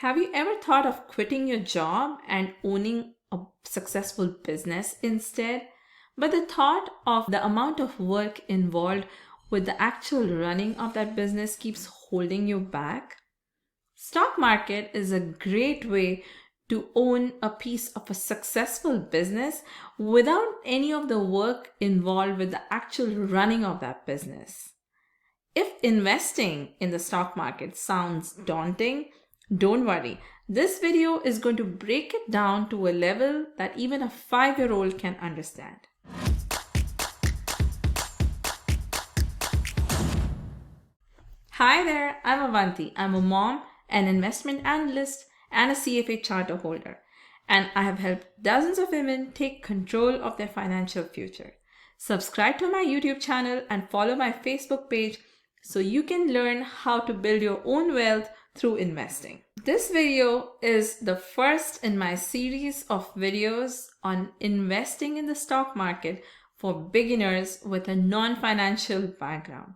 Have you ever thought of quitting your job and owning a successful business instead? But the thought of the amount of work involved with the actual running of that business keeps holding you back. Stock market is a great way to own a piece of a successful business without any of the work involved with the actual running of that business. If investing in the stock market sounds daunting, don't worry. This video is going to break it down to a level that even a 5-year-old can understand. Hi there, I'm Avanti. I'm a mom, an investment analyst, and a CFA charter holder. And I have helped dozens of women take control of their financial future. Subscribe to my YouTube channel and follow my Facebook page so you can learn how to build your own wealth through investing. This video is the first in my series of videos on investing in the stock market for beginners with a non-financial background.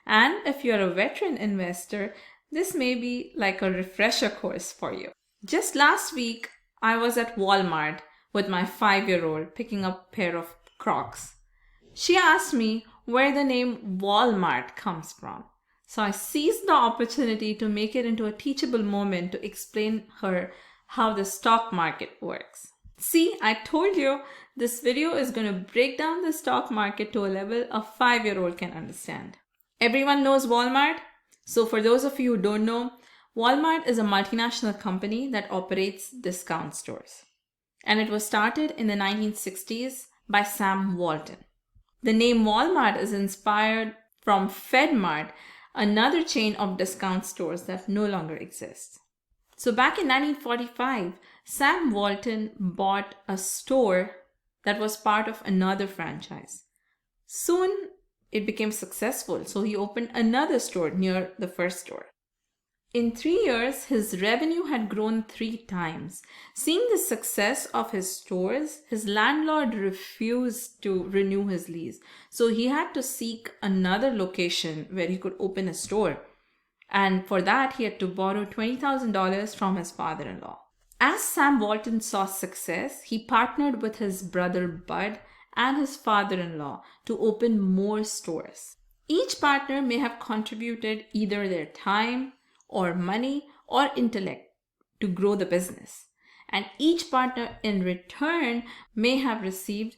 And if you're a veteran investor, this may be like a refresher course for you. Just last week, I was at Walmart with my 5-year-old picking up a pair of Crocs. She asked me where the name Walmart comes from. So I seized the opportunity to make it into a teachable moment to explain her how the stock market works. See, I told you this video is going to break down the stock market to a level a 5-year-old can understand. Everyone knows Walmart. So for those of you who don't know, Walmart is a multinational company that operates discount stores. And it was started in the 1960s by Sam Walton. The name Walmart is inspired from FedMart, another chain of discount stores that no longer exists. So back in 1945, Sam Walton bought a store that was part of another franchise. Soon it became successful, so he opened another store near the first store. In 3 years, his revenue had grown 3 times. Seeing the success of his stores, his landlord refused to renew his lease. So he had to seek another location where he could open a store. And for that, he had to borrow $20,000 from his father-in-law. As Sam Walton saw success, he partnered with his brother Bud and his father-in-law to open more stores. Each partner may have contributed either their time, or money, or intellect to grow the business. And each partner in return may have received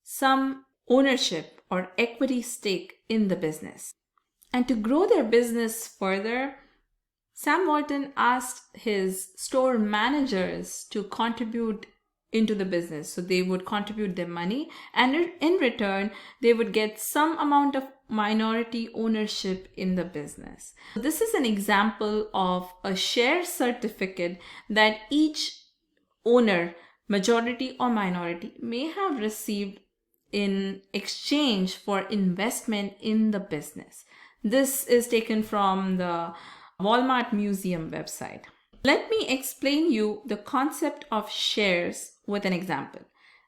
some ownership or equity stake in the business. And to grow their business further, Sam Walton asked his store managers to contribute into the business. So they would contribute their money, and in return, they would get some amount of minority ownership in the business. This is an example of a share certificate that each owner, majority or minority, may have received in exchange for investment in the business. This is taken from the Walmart Museum website. Let me explain you the concept of shares with an example.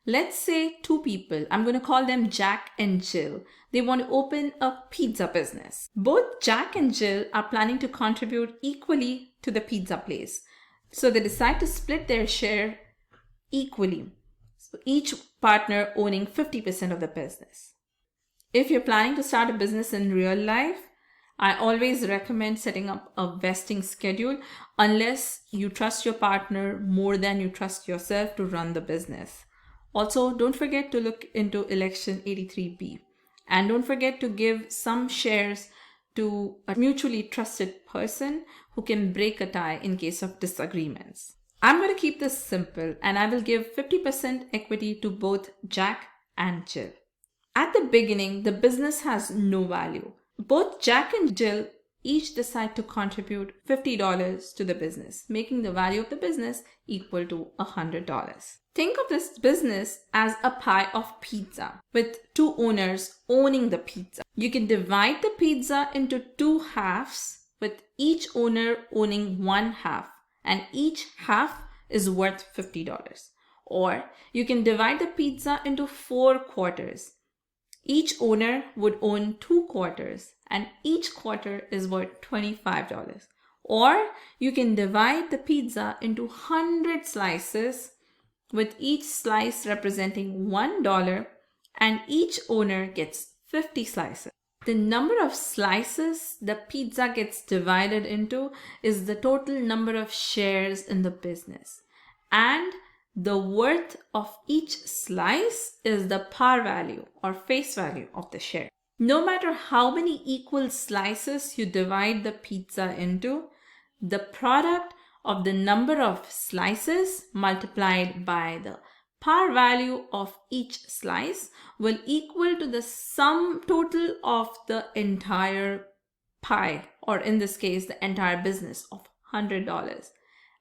Let's say 2 people, I'm going to call them Jack and Jill. They want to open a pizza business. Both Jack and Jill are planning to contribute equally to the pizza place. So they decide to split their share equally. So each partner owning 50% of the business. If you're planning to start a business in real life, I always recommend setting up a vesting schedule unless you trust your partner more than you trust yourself to run the business. Also, don't forget to look into Election 83B. And don't forget to give some shares to a mutually trusted person who can break a tie in case of disagreements. I'm going to keep this simple, and I will give 50% equity to both Jack and Jill. At the beginning, the business has no value. Both Jack and Jill each decide to contribute $50 to the business, making the value of the business equal to $100. Think of this business as a pie of pizza with 2 owners owning the pizza. You can divide the pizza into 2 halves with each owner owning 1 half, and each half is worth $50. Or you can divide the pizza into 4 quarters. Each owner would own 2 quarters, and each quarter is worth $25. Or you can divide the pizza into 100 slices, with each slice representing $1, and each owner gets 50 slices. The number of slices the pizza gets divided into is the total number of shares in the business. And the worth of each slice is the par value or face value of the share. No matter how many equal slices you divide the pizza into, the product of the number of slices multiplied by the par value of each slice will equal to the sum total of the entire pie, or in this case, the entire business of $100.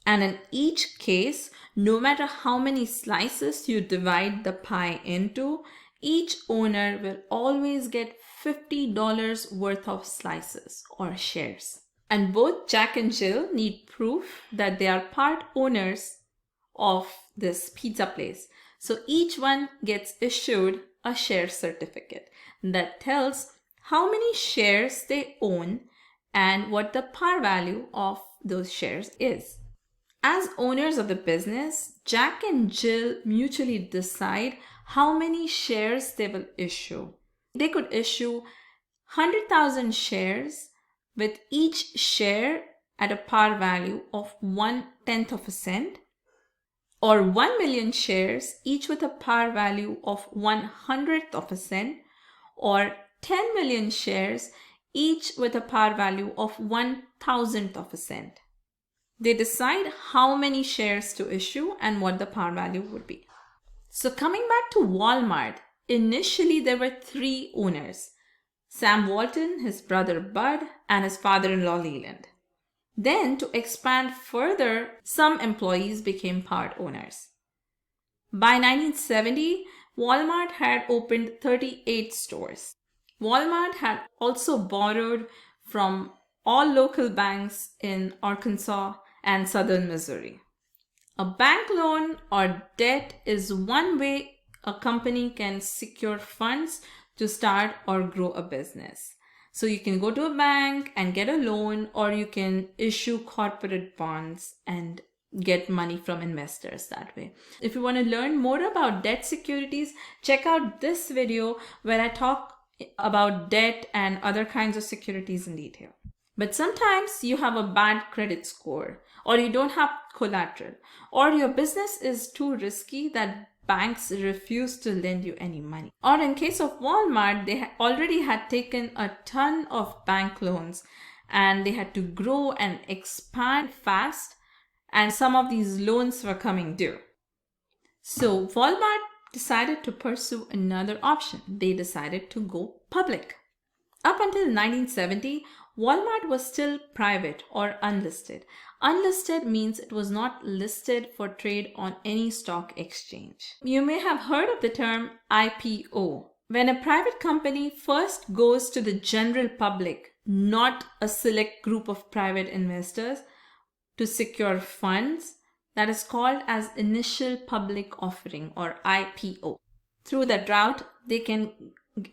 And in each case, no matter how many slices you divide the pie into, each owner will always get $50 worth of slices or shares. And both Jack and Jill need proof that they are part owners of this pizza place. So each one gets issued a share certificate that tells how many shares they own and what the par value of those shares is. As owners of the business, Jack and Jill mutually decide how many shares they will issue. They could issue 100,000 shares with each share at a par value of 1/10 of a cent, or 1 million shares each with a par value of 1/100th of a cent, or 10 million shares each with a par value of 1/1000th of a cent. They decide how many shares to issue and what the par value would be. So coming back to Walmart, initially there were 3 owners: Sam Walton, his brother Bud, and his father-in-law Leland. Then, to expand further, some employees became part owners. By 1970, Walmart had opened 38 stores. Walmart had also borrowed from all local banks in Arkansas and southern Missouri. A bank loan or debt is one way a company can secure funds to start or grow a business. So you can go to a bank and get a loan, or you can issue corporate bonds and get money from investors that way. If you want to learn more about debt securities, check out this video where I talk about debt and other kinds of securities in detail. But sometimes you have a bad credit score, or you don't have collateral, or your business is too risky that banks refuse to lend you any money. Or in case of Walmart, they already had taken a ton of bank loans and they had to grow and expand fast, and some of these loans were coming due. So Walmart decided to pursue another option. They decided to go public. Up until 1970, Walmart was still private or unlisted. Unlisted means it was not listed for trade on any stock exchange. You may have heard of the term IPO. When a private company first goes to the general public, not a select group of private investors, to secure funds, that is called as initial public offering or IPO. Through that route, they can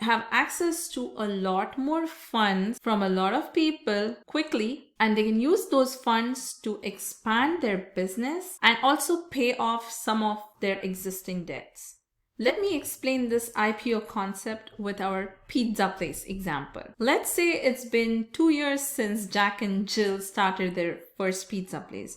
have access to a lot more funds from a lot of people quickly, and they can use those funds to expand their business and also pay off some of their existing debts. Let me explain this IPO concept with our pizza place example. Let's say it's been 2 years since Jack and Jill started their first pizza place.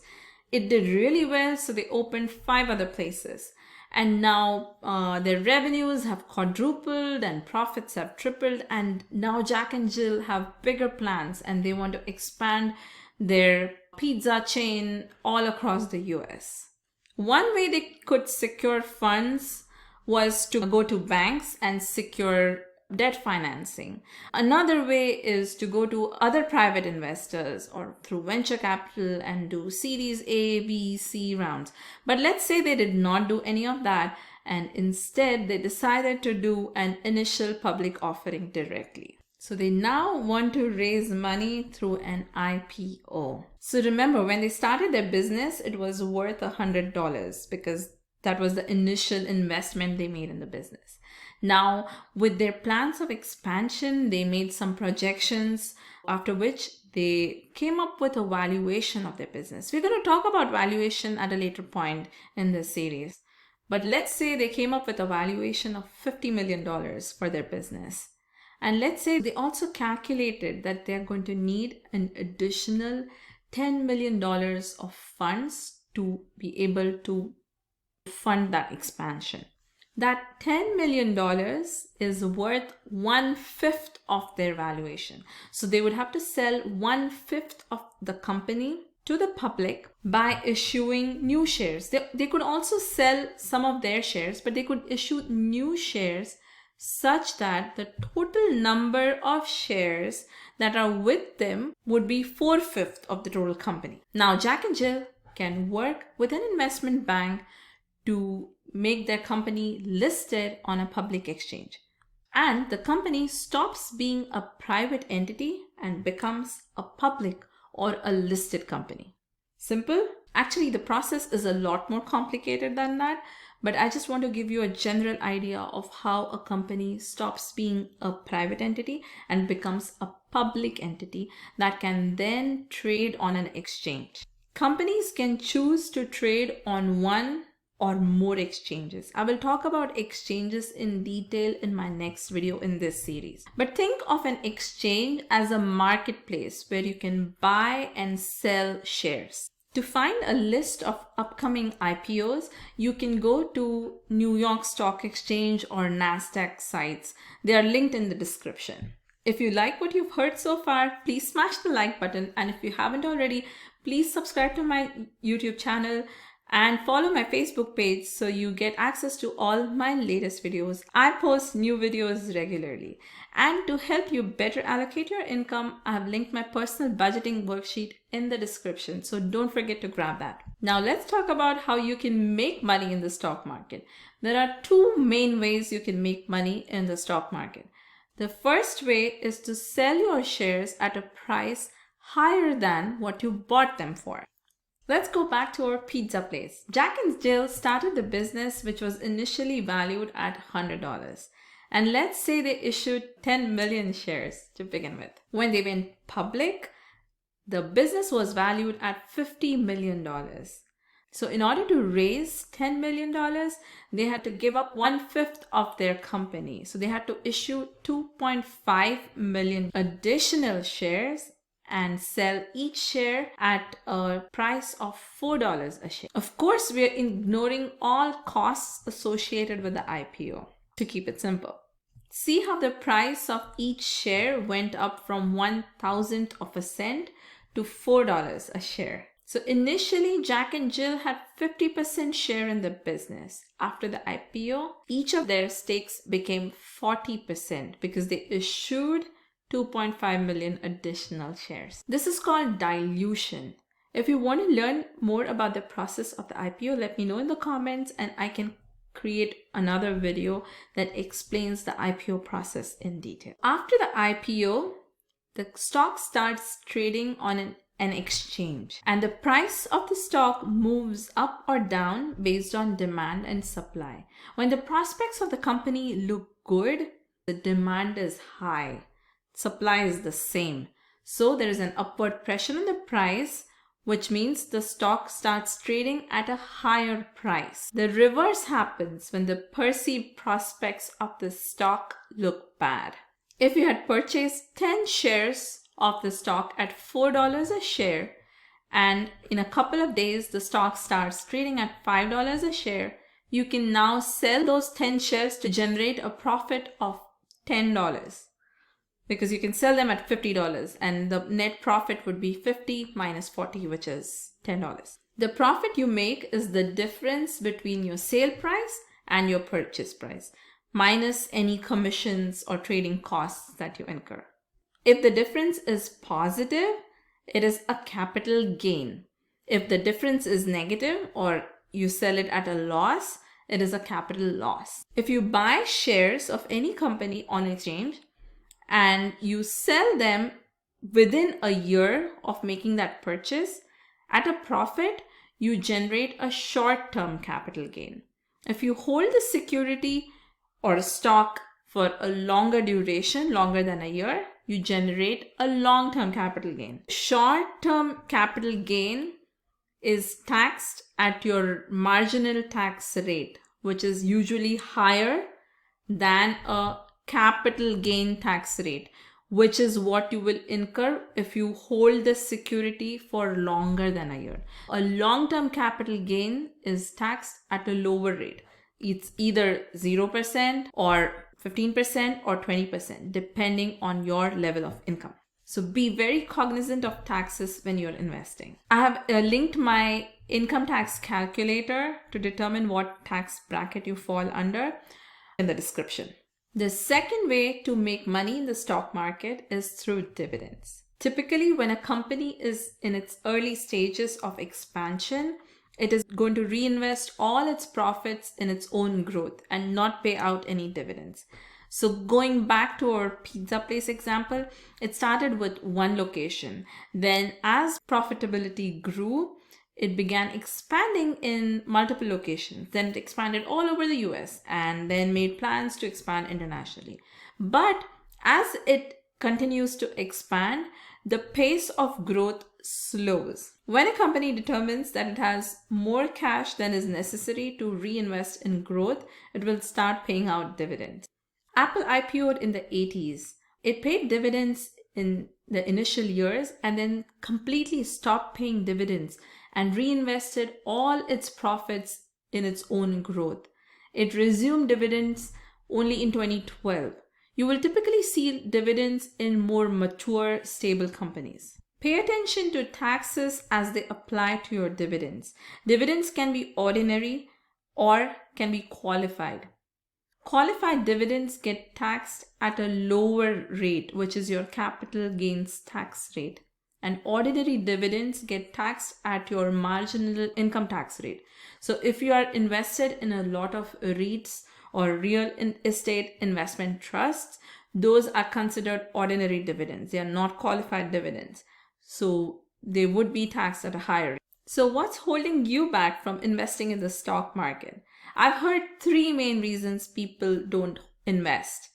It did really well, so they opened 5 other places. And now their revenues have quadrupled and profits have tripled. And now Jack and Jill have bigger plans and they want to expand their pizza chain all across the US. One way they could secure funds was to go to banks and secure debt financing. Another way is to go to other private investors or through venture capital and do Series A, B, C rounds. But let's say they did not do any of that, and instead they decided to do an initial public offering directly. So they now want to raise money through an IPO. So remember, when they started their business, it was worth $100 because that was the initial investment they made in the business. Now, with their plans of expansion, they made some projections, after which they came up with a valuation of their business. We're going to talk about valuation at a later point in this series. But let's say they came up with a valuation of $50 million for their business. And let's say they also calculated that they're going to need an additional $10 million of funds to be able to fund that expansion. That $10 million is worth 1/5 of their valuation. So they would have to sell 1/5 of the company to the public by issuing new shares. They could also sell some of their shares, but they could issue new shares such that the total number of shares that are with them would be 4/5 of the total company. Now, Jack and Jill can work with an investment bank to make their company listed on a public exchange. And the company stops being a private entity and becomes a public or a listed company. Simple? Actually, the process is a lot more complicated than that, but I just want to give you a general idea of how a company stops being a private entity and becomes a public entity that can then trade on an exchange. Companies can choose to trade on one or more exchanges. I will talk about exchanges in detail in my next video in this series. But think of an exchange as a marketplace where you can buy and sell shares. To find a list of upcoming IPOs, you can go to New York Stock Exchange or NASDAQ sites. They are linked in the description. If you like what you've heard so far, please smash the like button. And if you haven't already, please subscribe to my YouTube channel and follow my Facebook page so you get access to all my latest videos. I post new videos regularly. And to help you better allocate your income, I have linked my personal budgeting worksheet in the description, so don't forget to grab that. Now let's talk about how you can make money in the stock market. There are two main ways you can make money in the stock market. The first way is to sell your shares at a price higher than what you bought them for. Let's go back to our pizza place. Jack and Jill started the business, which was initially valued at $100. And let's say they issued 10 million shares to begin with. When they went public, the business was valued at $50 million. So in order to raise $10 million, they had to give up 1/5 of their company. So they had to issue 2.5 million additional shares and sell each share at a price of $4 a share. Of course, we are ignoring all costs associated with the IPO to keep it simple. See how the price of each share went up from 1/1000th of a cent to $4 a share. So initially, Jack and Jill had 50% share in the business. After the IPO, each of their stakes became 40% because they issued 2.5 million additional shares. This is called dilution. If you want to learn more about the process of the IPO, let me know in the comments and I can create another video that explains the IPO process in detail. After the IPO, the stock starts trading on an exchange and the price of the stock moves up or down based on demand and supply. When the prospects of the company look good, the demand is high. Supply is the same. So there is an upward pressure on the price, which means the stock starts trading at a higher price. The reverse happens when the perceived prospects of the stock look bad. If you had purchased 10 shares of the stock at $4 a share, and in a couple of days the stock starts trading at $5 a share, you can now sell those 10 shares to generate a profit of $10. Because you can sell them at $50 and the net profit would be 50 minus 40, which is $10. The profit you make is the difference between your sale price and your purchase price, minus any commissions or trading costs that you incur. If the difference is positive, it is a capital gain. If the difference is negative or you sell it at a loss, it is a capital loss. If you buy shares of any company on exchange, and you sell them within a year of making that purchase at a profit, you generate a short-term capital gain. If you hold the security or a stock for a longer duration, longer than a year, you generate a long-term capital gain. Short-term capital gain is taxed at your marginal tax rate, which is usually higher than a capital gain tax rate, which is what you will incur if you hold the security for longer than a year. A long-term capital gain is taxed at a lower rate. It's either 0% or 15% or 20%, depending on your level of income. So be very cognizant of taxes when you're investing. I have linked my income tax calculator to determine what tax bracket you fall under in the description. The second way to make money in the stock market is through dividends. Typically, when a company is in its early stages of expansion, it is going to reinvest all its profits in its own growth and not pay out any dividends. So going back to our pizza place example, it started with one location. Then as profitability grew, it began expanding in multiple locations. Then it expanded all over the US and then made plans to expand internationally. But as it continues to expand, the pace of growth slows. When a company determines that it has more cash than is necessary to reinvest in growth, it will start paying out dividends. Apple IPO'd in the 80s. It paid dividends in the initial years and then completely stopped paying dividends and reinvested all its profits in its own growth. It resumed dividends only in 2012. You will typically see dividends in more mature, stable companies. Pay attention to taxes as they apply to your dividends. Dividends can be ordinary or can be qualified. Qualified dividends get taxed at a lower rate, which is your capital gains tax rate. And ordinary dividends get taxed at your marginal income tax rate. So if you are invested in a lot of REITs or real estate investment trusts, those are considered ordinary dividends. They are not qualified dividends. So they would be taxed at a higher rate. So what's holding you back from investing in the stock market? I've heard three main reasons people don't invest.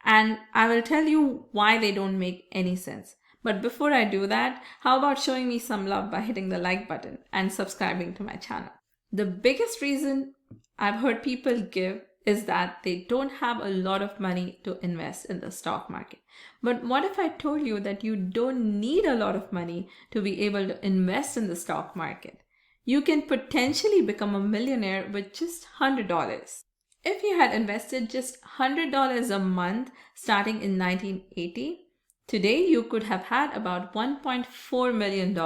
And I will tell you why they don't make any sense. But before I do that, how about showing me some love by hitting the like button and subscribing to my channel? The biggest reason I've heard people give is that they don't have a lot of money to invest in the stock market. But what if I told you that you don't need a lot of money to be able to invest in the stock market? You can potentially become a millionaire with just $100. If you had invested just $100 a month starting in 1980, today you could have had about $1.4 million.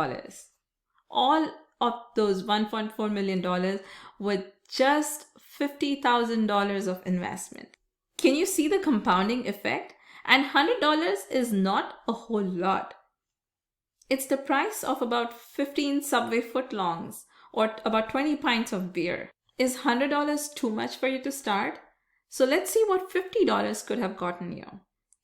All of those $1.4 million with just $50,000 of investment. Can you see the compounding effect? And $100 is not a whole lot. It's the price of about 15 Subway footlongs or about 20 pints of beer. Is $100 too much for you to start? So let's see what $50 could have gotten you.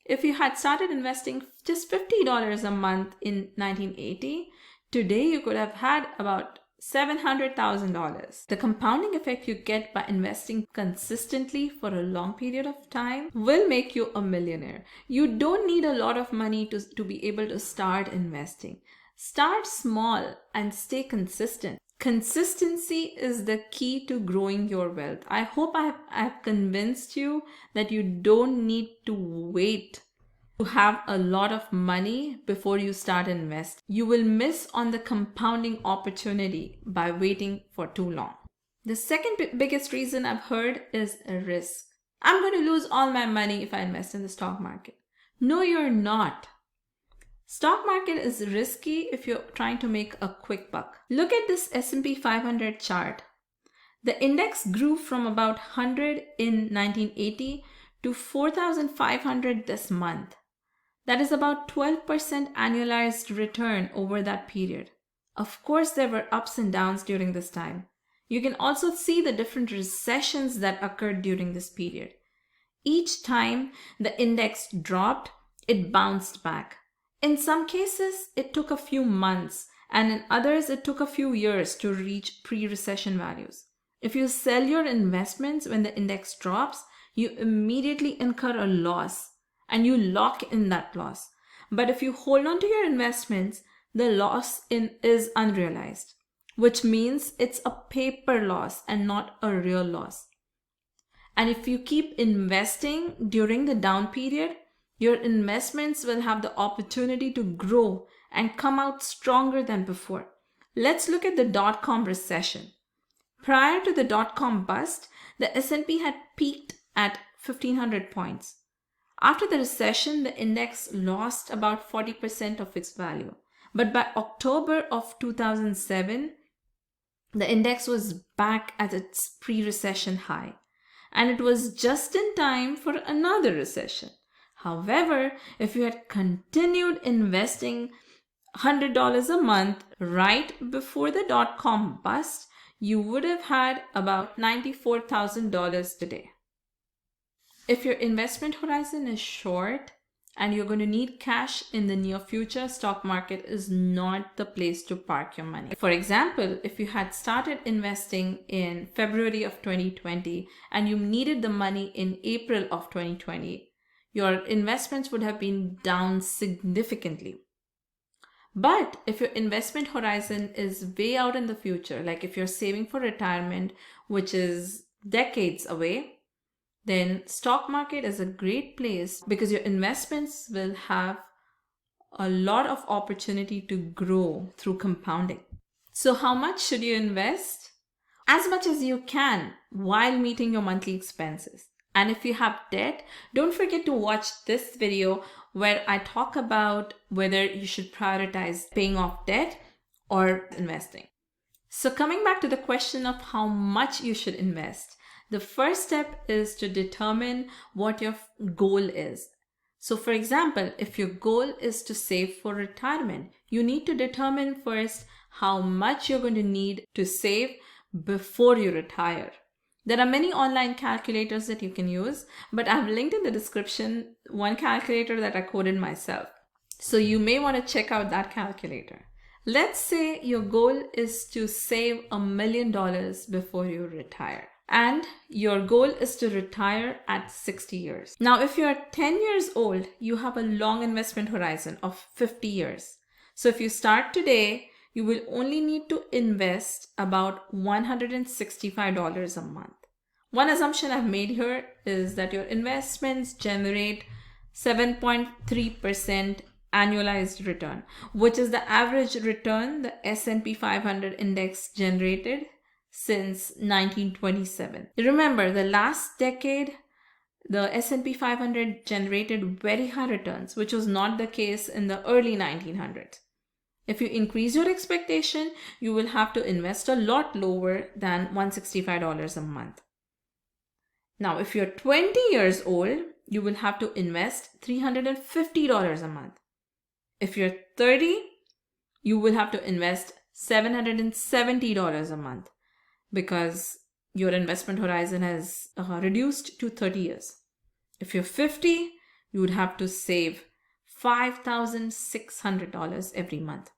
If you had started investing just $50 a month in 1980, today you could have had about $700,000. The compounding effect you get by investing consistently for a long period of time will make you a millionaire. You don't need a lot of money to be able to start investing. Start small and stay consistent. Consistency is the key to growing your wealth. I hope I have convinced you that you don't need to wait to have a lot of money before you start investing. You will miss on the compounding opportunity by waiting for too long. The second biggest reason I've heard is a risk. I'm going to lose all my money if I invest in the stock market. No, you're not. Stock market is risky if you're trying to make a quick buck. Look at this S&P 500 chart. The index grew from about 100 in 1980 to 4,500 this month. That is about 12% annualized return over that period. Of course, there were ups and downs during this time. You can also see the different recessions that occurred during this period. Each time the index dropped, it bounced back. In some cases, it took a few months, and in others, it took a few years to reach pre-recession values. If you sell your investments when the index drops, you immediately incur a loss and you lock in that loss. But if you hold on to your investments, the loss is unrealized, which means it's a paper loss and not a real loss. And if you keep investing during the down period, your investments will have the opportunity to grow and come out stronger than before. Let's look at the dot-com recession. Prior to the dot-com bust, the S&P had peaked at 1,500 points. After the recession, the index lost about 40% of its value. But by October of 2007, the index was back at its pre-recession high. And it was just in time for another recession. However, if you had continued investing $100 a month right before the dot-com bust, you would have had about $94,000 today. If your investment horizon is short and you're going to need cash in the near future, stock market is not the place to park your money. For example, if you had started investing in February of 2020 and you needed the money in April of 2020, your investments would have been down significantly. But if your investment horizon is way out in the future, like if you're saving for retirement, which is decades away, then stock market is a great place because your investments will have a lot of opportunity to grow through compounding. So how much should you invest? As much as you can while meeting your monthly expenses. And if you have debt, don't forget to watch this video where I talk about whether you should prioritize paying off debt or investing. So coming back to the question of how much you should invest, the first step is to determine what your goal is. So for example, if your goal is to save for retirement, you need to determine first how much you're going to need to save before you retire. There are many online calculators that you can use, but I've linked in the description one calculator that I coded myself. So you may want to check out that calculator. Let's say your goal is to save $1 million before you retire. And your goal is to retire at 60 years. Now, if you're 10 years old, you have a long investment horizon of 50 years. So if you start today, you will only need to invest about $165 a month. One assumption I've made here is that your investments generate 7.3% annualized return, which is the average return the S&P 500 index generated since 1927. Remember, the last decade, the S&P 500 generated very high returns, which was not the case in the early 1900s. If you increase your expectation, you will have to invest a lot lower than $165 a month. Now, if you're 20 years old, you will have to invest $350 a month. If you're 30, you will have to invest $770 a month, because your investment horizon has reduced to 30 years. If you're 50, you would have to save $5,600 every month.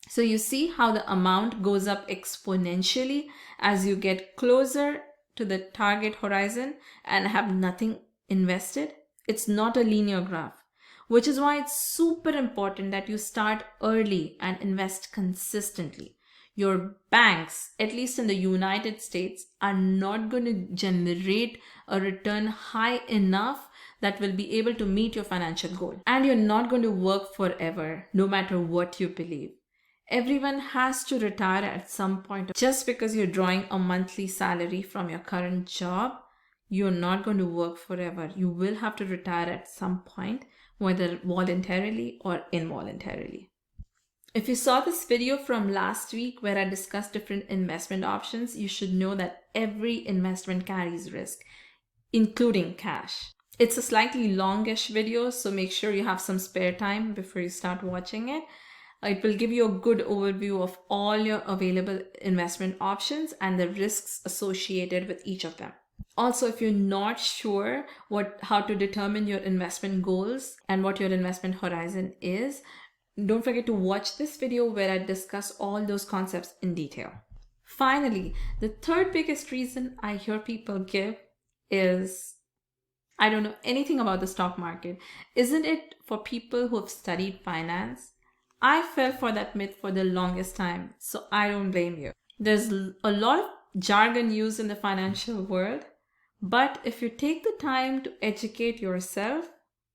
So you see how the amount goes up exponentially as you get closer to the target horizon and have nothing invested. It's not a linear graph, which is why it's super important that you start early and invest consistently. Your banks, at least in the United States, are not going to generate a return high enough that will be able to meet your financial goal. And you're not going to work forever, no matter what you believe. Everyone has to retire at some point. Just because you're drawing a monthly salary from your current job, you're not going to work forever. You will have to retire at some point, whether voluntarily or involuntarily. If you saw this video from last week where I discussed different investment options, you should know that every investment carries risk, including cash. It's a slightly longish video, so make sure you have some spare time before you start watching it. It will give you a good overview of all your available investment options and the risks associated with each of them. Also, if you're not sure how to determine your investment goals and what your investment horizon is, don't forget to watch this video where I discuss all those concepts in detail. Finally, the third biggest reason I hear people give is, I don't know anything about the stock market. Isn't it for people who have studied finance? I fell for that myth for the longest time, so I don't blame you. There's a lot of jargon used in the financial world, but if you take the time to educate yourself,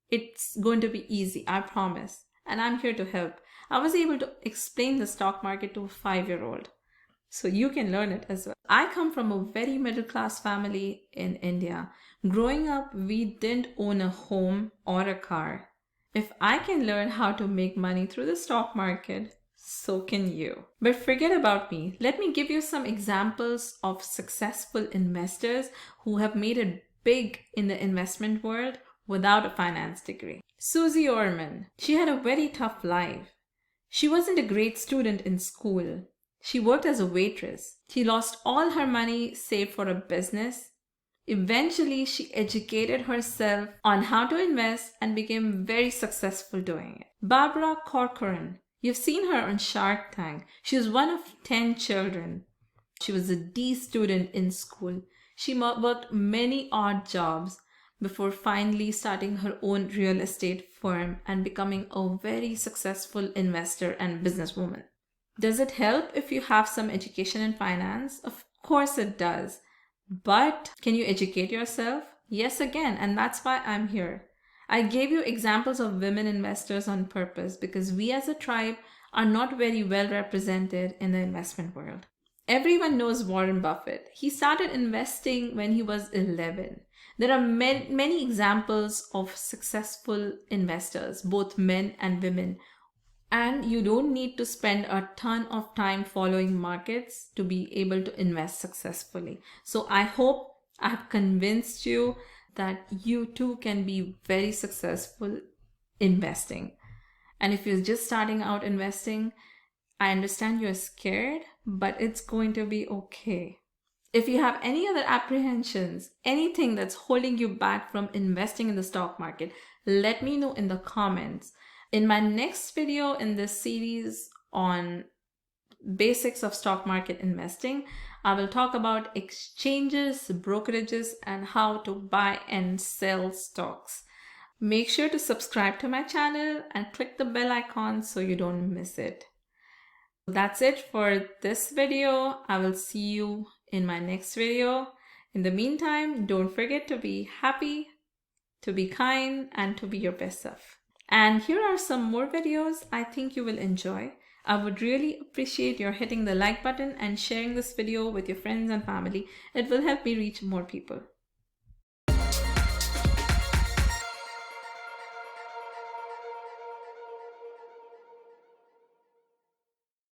it's going to be easy, I promise. And I'm here to help. I was able to explain the stock market to a 5-year-old, so you can learn it as well. I come from a very middle class family in India. Growing up, we didn't own a home or a car. If I can learn how to make money through the stock market, so can you. But forget about me. Let me give you some examples of successful investors who have made it big in the investment world without a finance degree. Susie Orman. She had a very tough life. She wasn't a great student in school. She worked as a waitress. She lost all her money saved for a business. Eventually, she educated herself on how to invest and became very successful doing it. Barbara Corcoran. You've seen her on Shark Tank. She was one of 10 children. She was a D student in school. She worked many odd jobs before finally starting her own real estate firm and becoming a very successful investor and businesswoman. Does it help if you have some education in finance? Of course it does. But can you educate yourself? Yes, again, and that's why I'm here. I gave you examples of women investors on purpose because we as a tribe are not very well represented in the investment world. Everyone knows Warren Buffett. He started investing when he was 11. There are many examples of successful investors, both men and women. And you don't need to spend a ton of time following markets to be able to invest successfully. So I hope I have convinced you that you too can be very successful investing. And if you're just starting out investing, I understand you're scared, but it's going to be okay. If you have any other apprehensions, anything that's holding you back from investing in the stock market, let me know in the comments. In my next video in this series on basics of stock market investing, I will talk about exchanges, brokerages, and how to buy and sell stocks. Make sure to subscribe to my channel and click the bell icon so you don't miss it. That's it for this video. I will see you in my next video. In the meantime, don't forget to be happy, to be kind, and to be your best self. And here are some more videos I think you will enjoy. I would really appreciate your hitting the like button and sharing this video with your friends and family. It will help me reach more people.